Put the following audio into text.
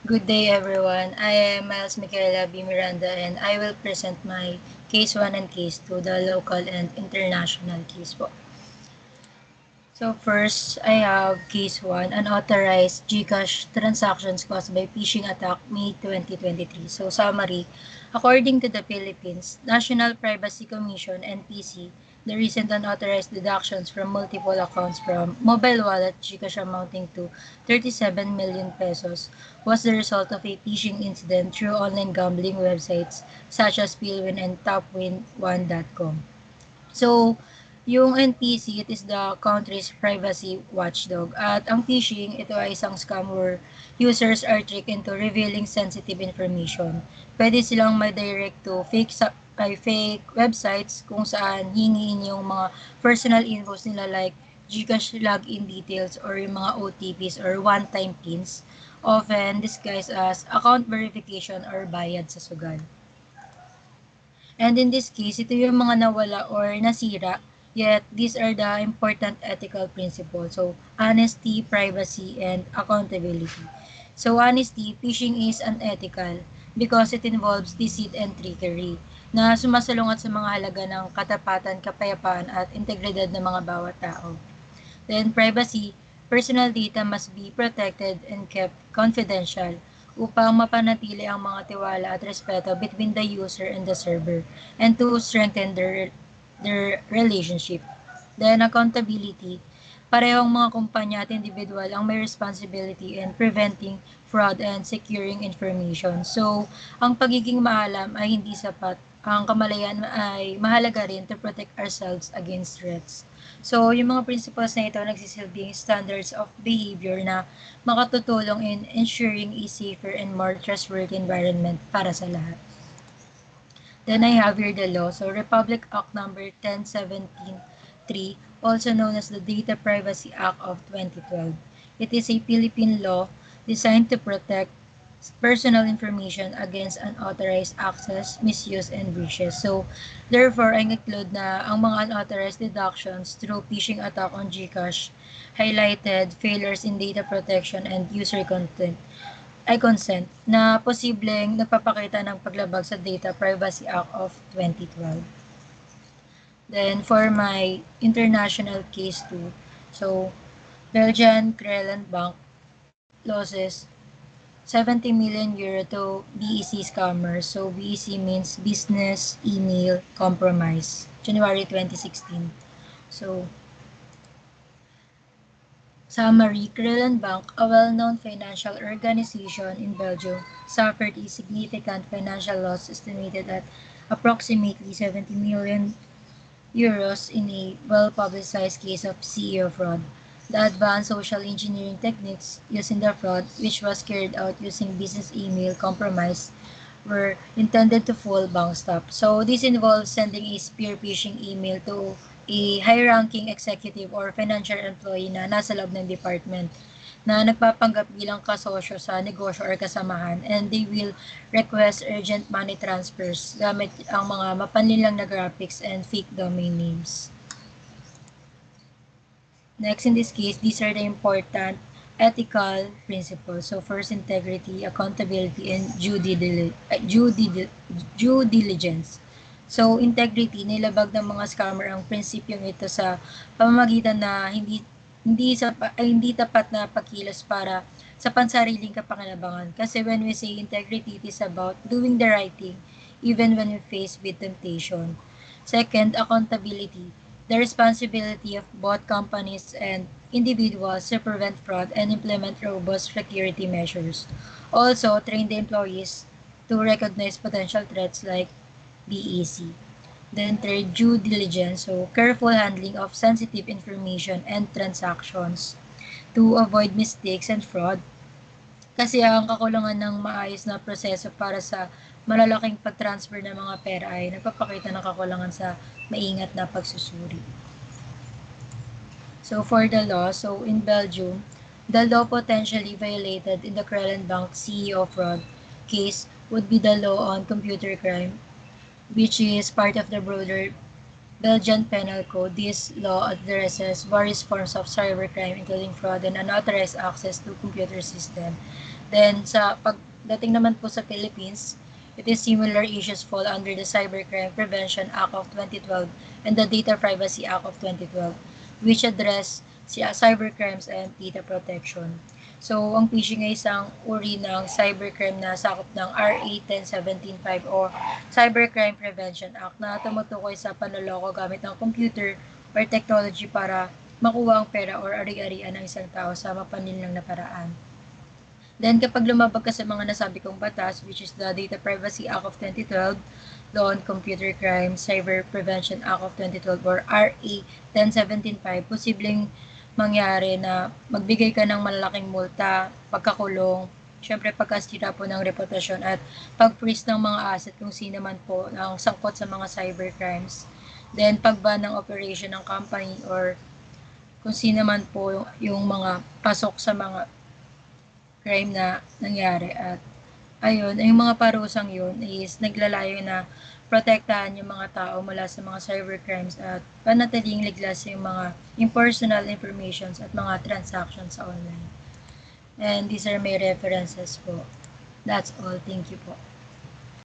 Good day, everyone. I am Miles Michaela B. Miranda, and I will present my Case 1 and Case 2, the local and international case po. So first, I have Case 1, unauthorized GCash transactions caused by phishing attack May 2023. So summary, according to the Philippines National Privacy Commission (NPC), the recent unauthorized deductions from multiple accounts from mobile wallet GCash amounting to 37 million pesos was the result of a phishing incident through online gambling websites such as Philwin and Topwin1.com. So, yung NPC, it is the country's privacy watchdog. At ang phishing, ito ay isang scam where users are tricked into revealing sensitive information. Pwede silang ma-direct to fake websites kung saan hingin yung mga personal infos nila like Gcash login details or yung mga OTPs or one-time pins, often disguised as account verification or bayad sa sugal. And in this case, ito yung mga nawala or nasira, yet these are the important ethical principles. So, honesty, privacy, and accountability. So, honesty, phishing is unethical because it involves deceit and trickery na sumasalungat sa mga halaga ng katapatan, kapayapaan, at integridad ng mga bawat tao. Then privacy, personal data must be protected and kept confidential upang mapanatili ang mga tiwala at respeto between the user and the server and to strengthen their relationship. Then accountability, parehong mga kumpanya at individual ang may responsibility in preventing fraud and securing information. So, ang pagiging maalam ay hindi sapat. Ang kamalayan ay mahalaga rin to protect ourselves against threats. So, yung mga principles na ito nagsisilbing standards of behavior na makatutulong in ensuring a safer and more trustworthy environment para sa lahat. Then I have here the law. So, Republic Act number 1017-3, also known as the Data Privacy Act of 2012. It is a Philippine law designed to protect personal information against unauthorized access, misuse, and breaches. So, therefore, I include na ang mga unauthorized deductions through phishing attack on GCash highlighted failures in data protection and user consent na posibleng nagpapakita ng paglabag sa Data Privacy Act of 2012. Then, for my international case too, so, Belgian Krelland Bank losses 70 million euro to BEC scammers. So BEC means Business Email Compromise, January 2016. So, summary, Krelland Bank, a well-known financial organization in Belgium, suffered a significant financial loss estimated at approximately 70 million euros in a well-publicized case of CEO fraud. The advanced social engineering techniques used in the fraud, which was carried out using business email compromise, were intended to fool bank staff. So this involves sending a spear phishing email to a high-ranking executive or financial employee na nasa loob ng department na nagpapanggap bilang kasosyo sa negosyo or kasamahan, and they will request urgent money transfers gamit ang mga mapanlinlang na graphics and fake domain names. Next, in this case, these are the important ethical principles. So first, integrity, accountability, and due diligence. So integrity, nilabag ng mga scammer ang prinsipyong ito sa pamamagitan na hindi tapat na pagkilos para sa pansariling kapakinabangan. Kasi when we say integrity, it is about doing the right thing even when we face with temptation. Second, accountability, the responsibility of both companies and individuals to prevent fraud and implement robust security measures. Also, train the employees to recognize potential threats like BEC. Then third, due diligence, so careful handling of sensitive information and transactions to avoid mistakes and fraud. Kasi ang kakulangan ng maayos na proseso para sa malalaking pag-transfer ng mga pera ay nagpapakita ng kakulangan sa maingat na pagsusuri. So for the law, so in Belgium, the law potentially violated in the Krelland Bank CEO fraud case would be the law on computer crime, which is part of the broader Belgian Penal Code. This law addresses various forms of cybercrime, including fraud and unauthorized access to computer system Then sa pagdating naman po sa Philippines, it is similar issues fall under the Cybercrime Prevention Act of 2012 and the Data Privacy Act of 2012, which address cybercrimes and data protection. So, ang phishing ay isang uri ng cybercrime na sakop ng RA 10175 o Cybercrime Prevention Act na tumutukoy sa panloloko gamit ng computer or technology para makuha ang pera or ari-arian ng isang tao sa mapanlinlang na paraan. Then, kapag lumabag ka sa mga nasabi kong batas, which is the Data Privacy Act of 2012, Law on Computer Crime, Cyber Prevention Act of 2012, or RA 10175, posibleng mangyari na magbigay ka ng malalaking multa, pagkakulong, syempre pagkasira po ng reputasyon at pag-freeze ng mga asset kung sino man po ang sangkot sa mga cybercrimes. Then, pagban ng operation ng company or kung sino man po yung mga pasok sa mga crime na nangyari. At ayun, ay yung mga parusang yun is naglalayo na protektahan yung mga tao mula sa mga cybercrimes at panatiling liglas yung mga impersonal informations at mga transactions sa online. And these are my references po. That's all. Thank you po.